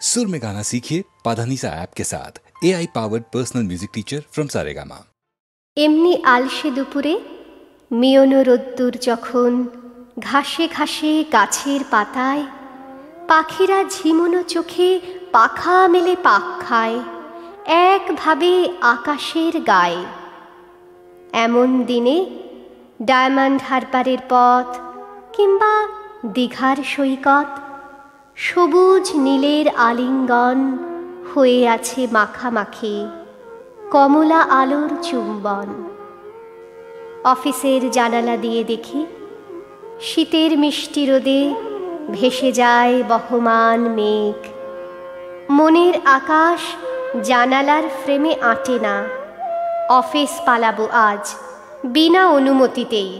सुर में गाना सीखिए पाधानीसा ऐप के साथ। AI powered personal music teacher from Saregama. एमनी आलसे दुपुरे मियनो रোद्दुर যখন ঘাসে ঘাসে গাছের পাতায় পাখিরা ঝিমুনো চোখে পাখা মেলে পাক খায় একভাবে আকাশের গায়ে। এমন দিনে ডায়মন্ড হারবারের পথ কিংবা দীঘার সৈকত সবুজ নীলের আলিঙ্গন হয়ে আছে মাখামাখি কমলা আলোর চুম্বন। অফিসের জানালা দিয়ে দেখি শীতের মিষ্টি রোদে ভেসে যায় বহমান মেঘ। মনের আকাশ জানালার ফ্রেমে আঁটে না। অফিস পালাবো আজ বিনা অনুমতিতেই,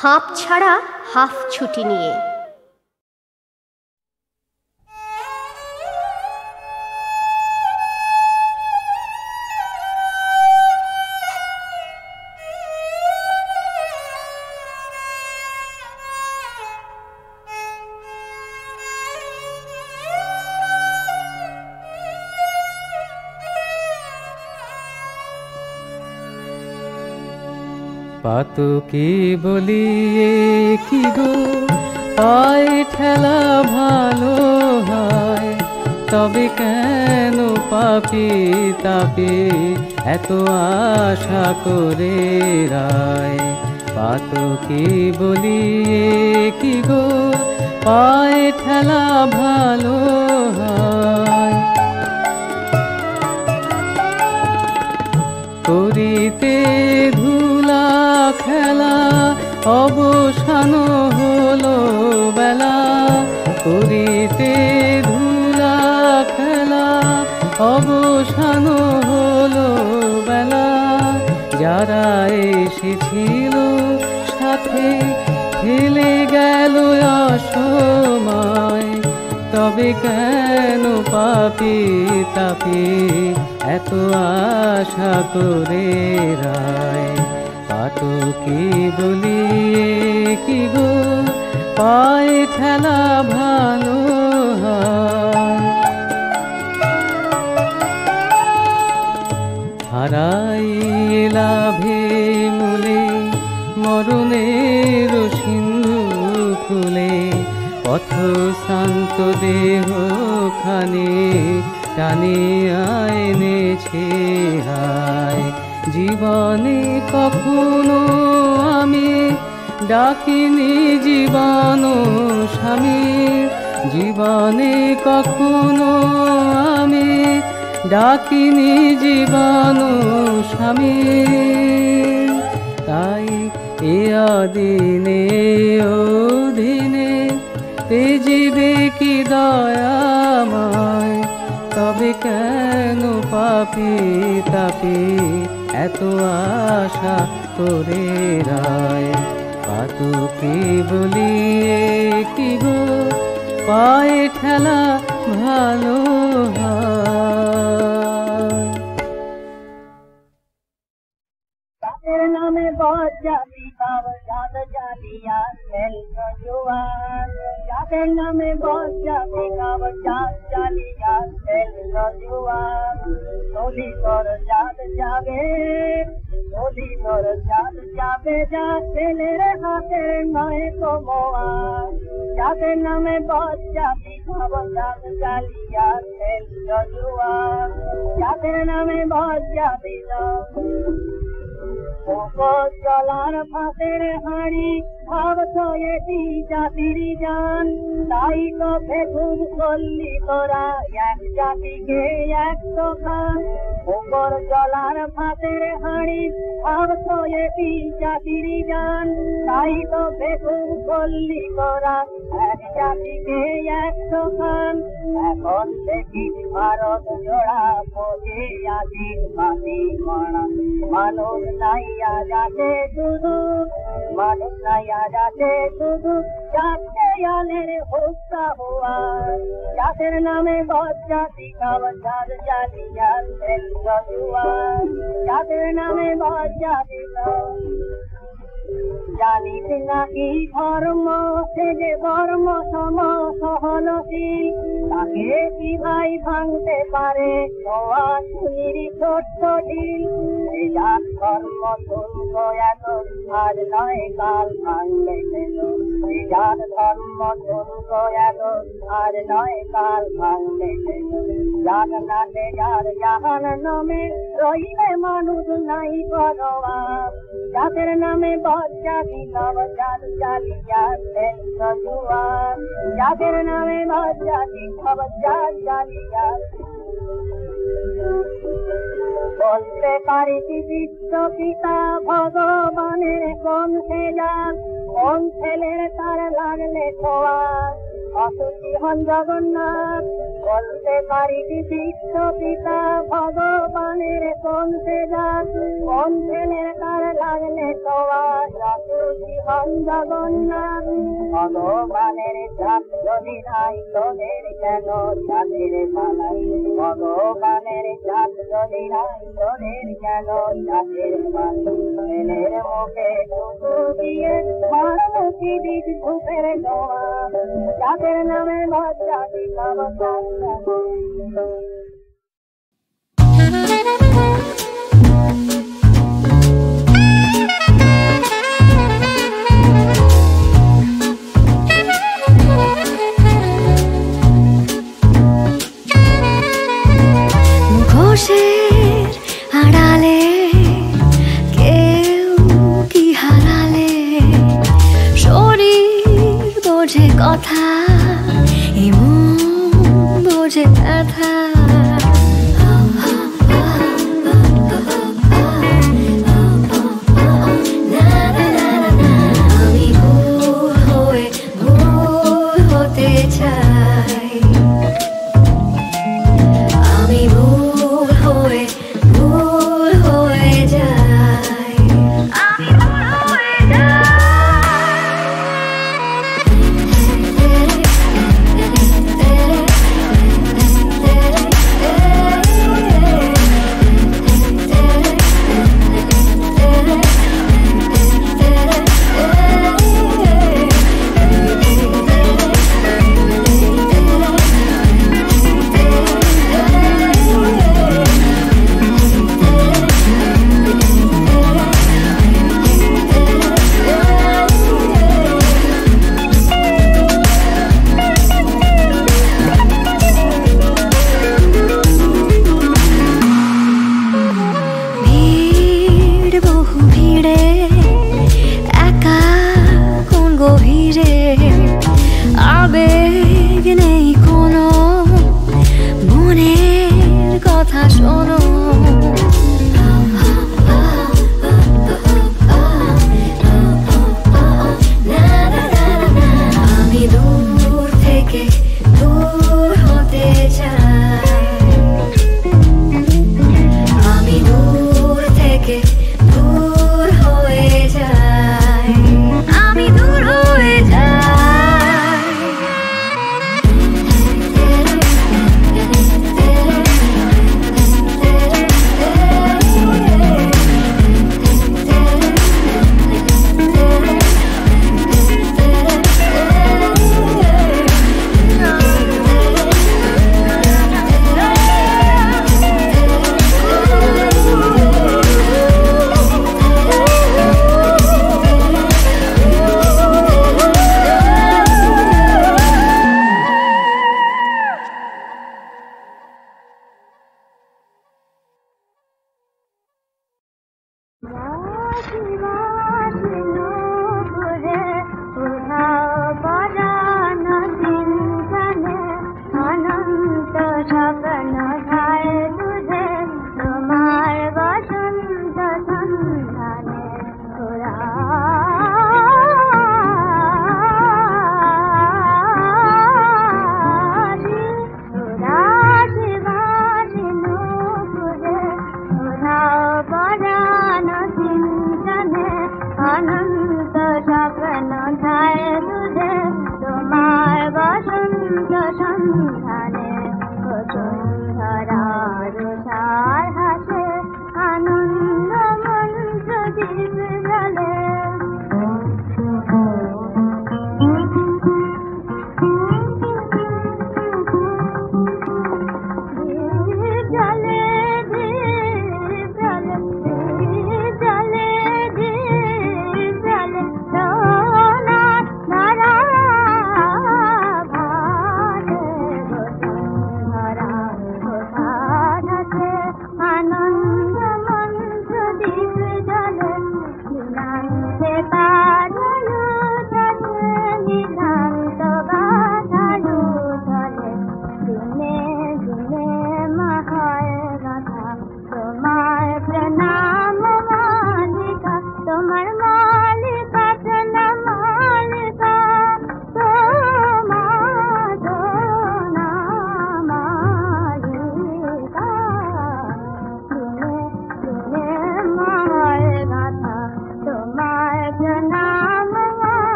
হাঁপ ছাড়া হাফ ছুটি নিয়ে। পাতকে বলি কি গো পায়ে ঠেলা ভালো হয়, তবে কেন পাপি তাপি এত আশা করে রায়। পাতকে বলি কি গো পায়ে ঠেলা ভালো হয়, করিতে ধুলা খেলা অবসান হলো বেলা, করিতে ধুলা খেলা অবসান হলো বেলা। যারা এসেছিল সাথে ফেলে গেল অসময়, তবে কেন পাপি তাপি এত আশা করে রায়। পাতকে বলি কি গো পায়ে ঠেলা ভালো হয়, হারাইয়ে লাভে মূলে মরণের সিন্ধু খুলে। পথ শান্ত দেহ খানে টানিয়া এনেছে হায়। জীবনে কখনো আমি ডাকিনি জীবন স্বামী, জীবনে কখনো আমি ডাকিনি জীবন স্বামী। তাই এ অদিনে অধীনে তেজিবে কি দয়াময়, তবে কেন পাপি তাপি এত আশা করে রায়। পাতকে বলি কি গো পায়ে ঠেলা ভালো হয়। তাদের নামে বজ্জাতি বাবা জাত জালিয়া ফেল জোয়ান, যাদের নামে বজ্জাতি বাবা জাত জালিয়া ফেল জোয়ান। নদী তোর জাত যাবে, নদী তোর জাত যাবে, যা ছেলের হাতে নয় তো মোয়ান। যাদের নামে বজ্জাতি বাবা জাত জালিয়া ফেল জোয়ান, যাদের নামে বজ্জাতি চলার ফাঁসের হাঁড়ি ভাবছো এটি জাতির জান। তাই তো ফেকুন করলি তোরা এক জাতিকে একশো খান। উপর চলার ফাঁসের হাঁড়ি ভাবছো এটি জাতির জান। তাই তো ফেকুন করলি তোরা এক জাতিকে একশো খান। এখন দেখি ভারত জোড়া পচে আছি মাটি মানা। মানুষ নাই যাতে শুধু, মানুষ নাই যাতে শুধু যাতে আলের হত্যা হওয়া। যাদের নামে বজ্জাতি কাবজার জালিয়া ফেল জুয়া, যাদের নামে বজ্জাতি জানিস নাকি ধর্ম সে যে ধর্ম সম সহনশীল, তাকে কি ভাই ভাঙতে পারে নোয়া ছুরির ছোট্ট ঢিল। এ যার ধর্ম শুনব এত আজ নয় কাল ভাঙলে গেল, এ যার ধর্ম শুনব এত আজ নয় কাল ভাঙলে গেল। যার নাটে যার জাহান নামে রইলে মানুষ নাই পরোয়া, যাদের নামে বজ্জাতি নবজাত জালিয়াতে জুয়া, যাদের নামে বজ্জাতি নবজাত জালিয়াতে। বলতে পারি বিশ্ব পিতা ভগবানের কোন সে যান, কোন ছেলের তার লাগলে ছোঁয়া অসুখী হন জগন্নাথ। বলতে পারি বিশ্ব পিতা ভগবানের কোন সে যান, কোন ছেলের তার লাগলে ছোঁয়া অসুখী হন জগন্নাথ। ভগবানের জাত যদি নাই তোদের কেন জাতের পালাই, ভগবানের জাত যদি নাই তোদের কেন জাতের পালাই। ছেলের মুখে টুকু দিয়ে মানবী বীজ ধূপের দোয়া, যাদের নামে বজ্জাতি নবজাত। মুখোশের আড়ালে কেউ কি হারালে, শরীর বোঝে কথা এমন বোঝে ব্যথা। আমি ভুল হয়ে ভুল হতে চাই, আমি ভুল হয়ে ভুল হয়ে যাই, আমি ভুল হয়ে যাই। আবেগ নেই কোনো, মনের কথা শোনো। আমি দূর থেকে দূর হতে চাই, আমি দূর থেকে দূর হয়ে যাই, আমি দূর হয়ে যাই।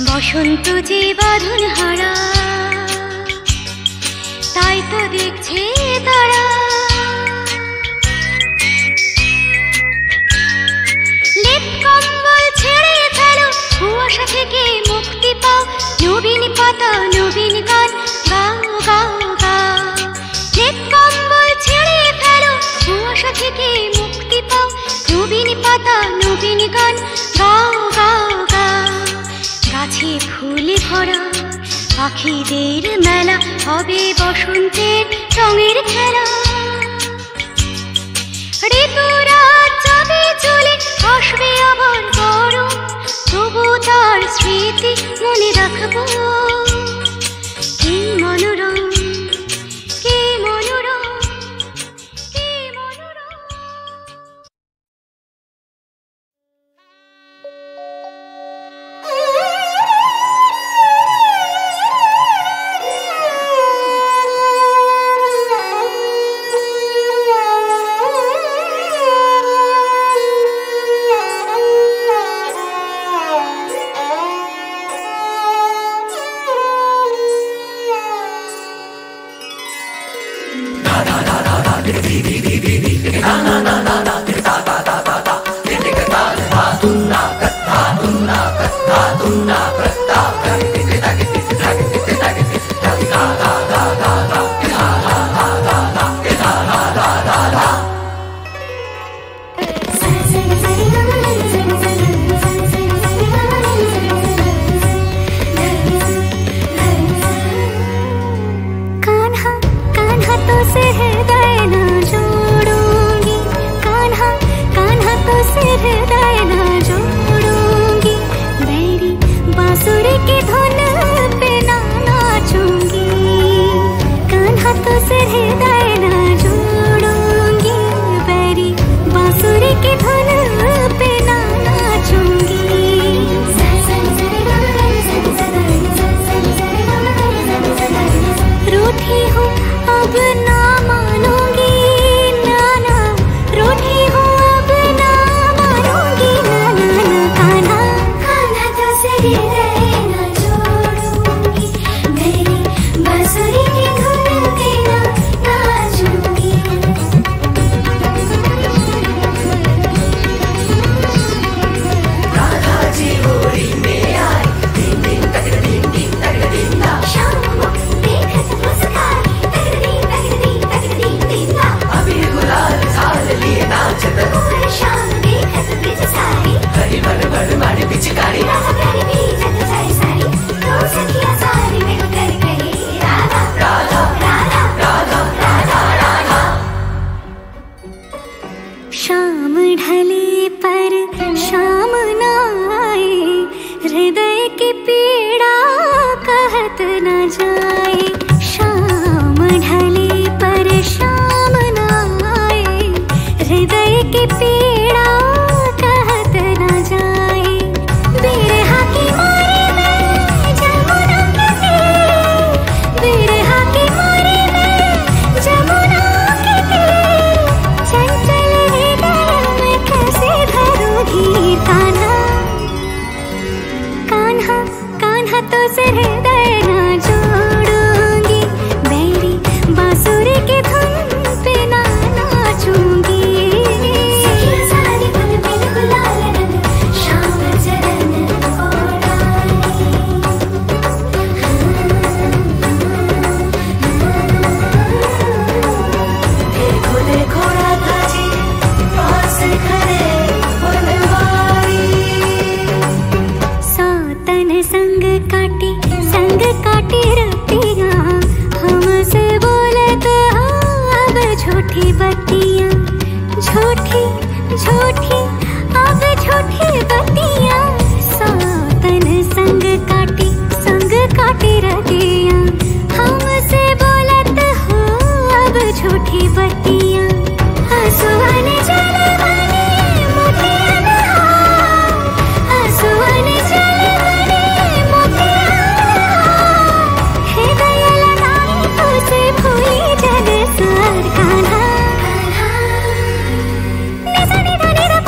বসন্ত যে বাঁধন হারা, তাই তো দেখছে তারা। লেপ কম্বল ছেড়ে ফেলো, কুয়াশা থেকে মুক্তি পাও, নবীন পাতা নবীন গান গাও গাও গাও। লেপ কম্বল ছেড়ে ফেলো, কুয়াশা থেকে মুক্তি পাও, নবীন পাতা নবীন গান গাও গাও গাও। গাছে ফুলে ভরা পাখিদের মেলা, হবে বসন্তের রঙের খেলা। ঋতুরাজ যাবে চলে, আসবে আবার গরম, তবু তার স্মৃতি মনে রাখবো। কি মনোরম, কি মনোরম, কি মনোরম। Sa ni da ni da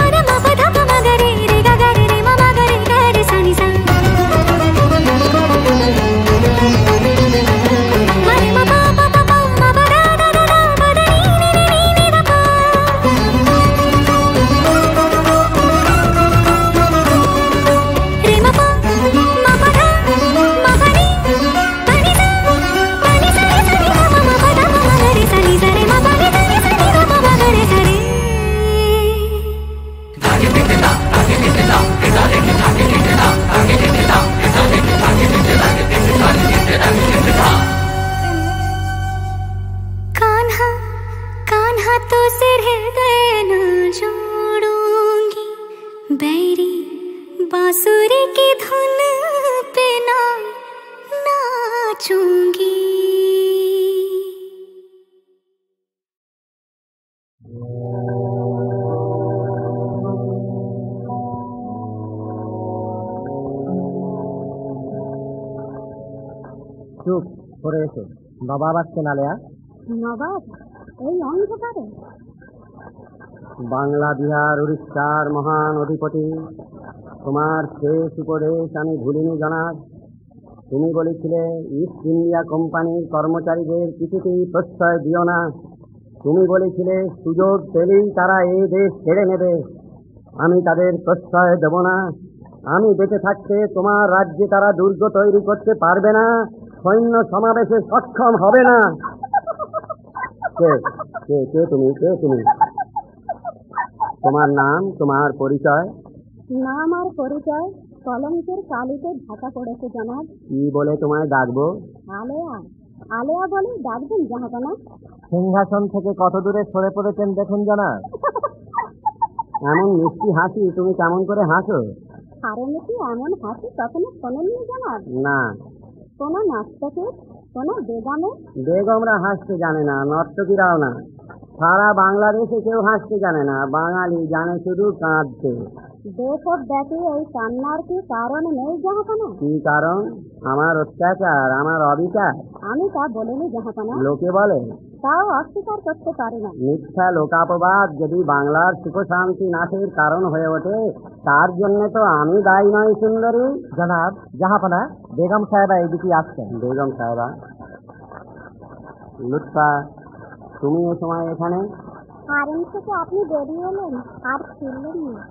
চুপ করে এসো, নবাব আসছেন আলেয়া। নবাব এই অন্ধকারে? বাংলা, বিহার, উড়িষ্যার মহান অধিপতি, তোমার শেষ উপদেশ আমি ভুলিনি জনাব। তুমি বলেছিলে ইস্ট ইন্ডিয়া কোম্পানির কর্মচারীদের কিছুতেই প্রশ্রয় দিও না। তুমি বলেছিলে সুযোগ পেলেই তারা এই দেশ ছেড়ে নেবে। আমি তাদের প্রশ্রয় দেব না। আমি বেঁচে থাকতে তোমার রাজ্যে তারা দুর্গ তৈরি করতে পারবে না, সৈন্য সমাবেশে সক্ষম হবে না। কে কে কে তুমি? কে তুমি? তোমার নাম, তোমার পরিচয়? নাম আর পরিচয় কলঙ্কের কালিতে ঢাকা পড়েছে জনাব। কি বলে তোমায় ডাকবো? আলেয়া। আলেয়া বলে ডাকবেন জাহাপনা। সিংহাসন থেকে কত দূরে সরে পড়েছেন দেখুন জনাব। এমন মিষ্টি হাসি তুমি কেমন করে হাসো? আরে নাকি এমন হাসি কখনো শোনেননি জনাব? না। কোনো নর্তকের, কোনো বেগমে? বেগমরা হাসতে জানে না, নর্তকীরাও না। সারা বাংলাদেশে কেউ হাসতে জানে না, বাঙালি জানে শুধু কাঁদতে। দেশব ব্যাপী এই কান্নার কি কারণ নেই জাহাপনা? কি কারণ? আমার অত্যাচার, আমার অবিচার? আমি তা বলিনি জাহাপনা। লোকে বলে, তাও অস্বীকার করতে পারি না। মিথ্যা লোকাপবাদ যদি বাংলার সুখ শান্তি নাশের কারণ হয়ে ওঠে, তার জন্য তো আমি দায়ী নয় সুন্দরী। জনাব, জাহাপনা, বেগম সাহেবা এইদিকে আসছেন। বেগম সাহেবা? লুৎফা, তুমি এ সময় এখানে? হারেম থেকে আপনি বেরিয়ে এলেন আর ফিরলেন না।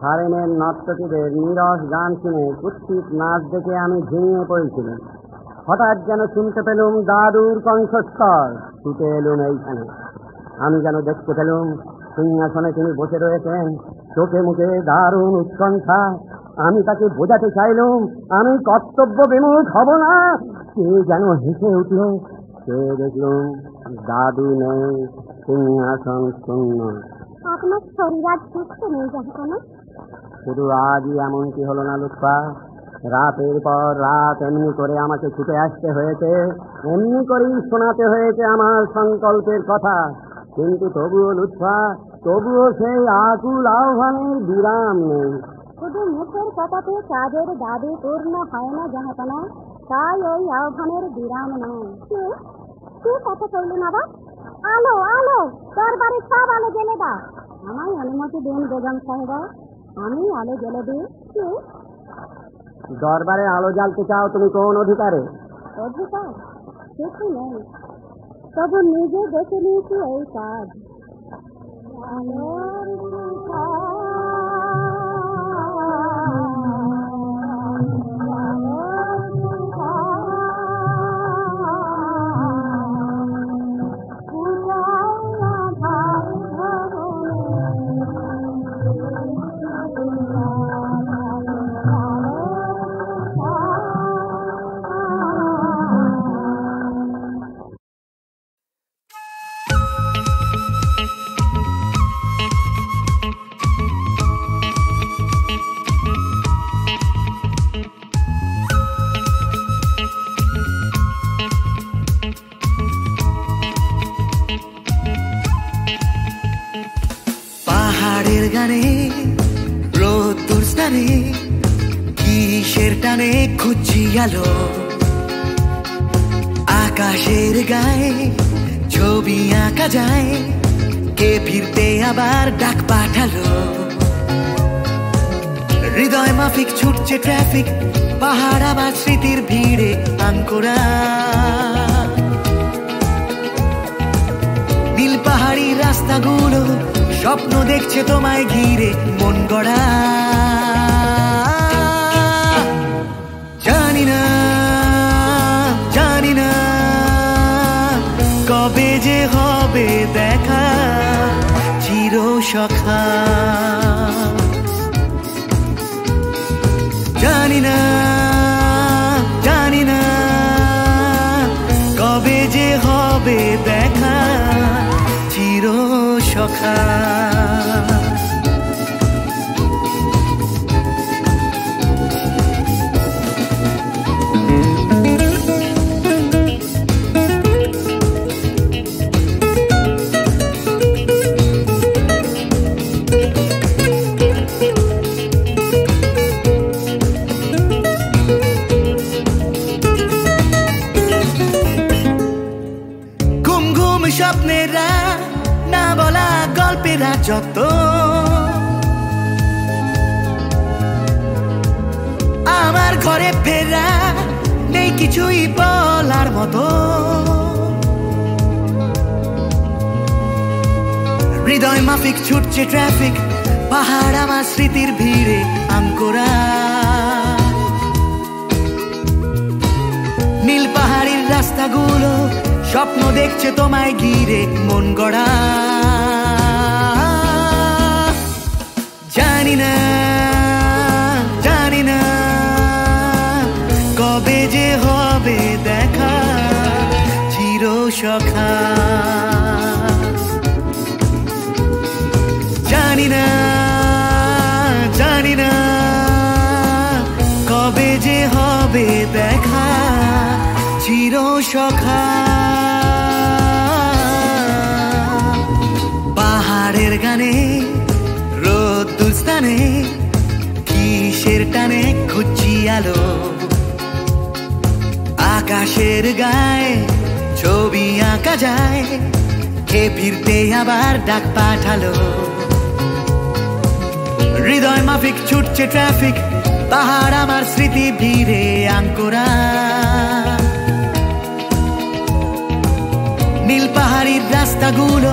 হারেমের নর্তকীদের নীরস গান শুনে, কুৎসিত নাচ দেখে আমি ঝিমিয়ে পড়েছিলাম। হঠাৎ যেন শুনতে পেলুম দাদুর কণ্ঠস্বর। ছুটে এলুম এইখানে। আমি যেন দেখতে পেলুম সিংহাসনে তিনি বসে রয়েছেন, চোখে মুখে দারুণ উৎকণ্ঠা। আমি তাকে বোঝাতে চাইলুম আমি কর্তব্য বিমুখ হব না। সে যেন হেসে উঠল। সে দেখলুম দাদু নেই, সিংহাসন শূন্য। আপনার শরীর আজ সুস্থ নেই জাহাপনা? শুধু আজই এমনটি হলো না লুৎফা, রাতের পর রাত এমনি করে আমাকে ছুটে আসতে হয়েছে, এমনি করেই শোনাতে হয়েছে আমার সংকল্পের কথা। কিন্তু তবুও লুৎফা, তবুও সেই আকুল আহ্বানের বিরাম নেই। শুধু মুখের কথাতে কাজের দাবি পূর্ণ হয় না জাহাপনা, তাই ওই আহ্বানের বিরাম নয়। কি কথা কইলেন আবার? আলো আলো, দরবারে সব আলো জ্বেলে দাও। আমায় অনুমতি দিন বেগম সাহেবা, আমি আলো জ্বেলে দিই। দরবারে আলো জ্বালতে চাও তুমি কোন অধিকারে? অধিকার কিছু নেই, তবু নিজে দেখে নিয়েছি এই কাজ। পাহাড়ের গানে রোদ্দুর স্নানে কিসের টানে খুঁজি আলো, আকাশের গায়ে ছবি আঁকা যায়, কে ফিরতে আবার ডাক পাঠালো। হৃদয় মাফিক ছুটছে ট্রাফিক, পাহাড় আবার স্মৃতির ভিড়ে আনকোরা। নীল পাহাড়ি রাস্তাগুলো স্বপ্ন দেখছে তোমায় ঘিরে মন গড়া। জানি না জানি না কবে যে হবে দেখা চির সখা। জানি না জানি না কবে যে হবে দেখা চির সখা। করে ফেরা নেই কিছুই বলার মতো। হৃদয় মাফিক ছুটছে ট্রাফিক, পাহাড় আমার স্মৃতির ভিড়ে আঙ্কোরা। নীল পাহাড়ির রাস্তাগুলো স্বপ্ন দেখছে তোমায় ঘিরে মন গড়া। জানি না জানি না কবে যে হবে দেখা চির সখা। জানি না জানি না কবে যে হবে দেখা চির সখা। পাহাড়ের গানে রোদ্দুর স্থানে কিসের টানে খুঁজছি আলো। আকাশের গায়ে ছবি আঁকা যায়, কে ফিরতে আবার ডাক পাঠালো। হৃদয় মাফিক ছুটছে ট্রাফিক, পাহাড় আমার স্মৃতি ভিড়ে আঙ্কোরা। নীল পাহাড়ির রাস্তাগুলো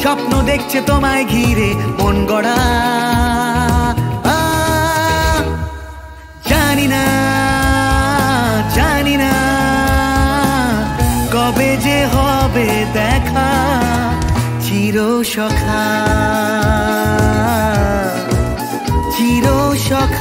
স্বপ্ন দেখছে তোমায় ঘিরে মন গড়া। জানি না জানি না কবে যে হবে দেখা চির সখা চির সখা।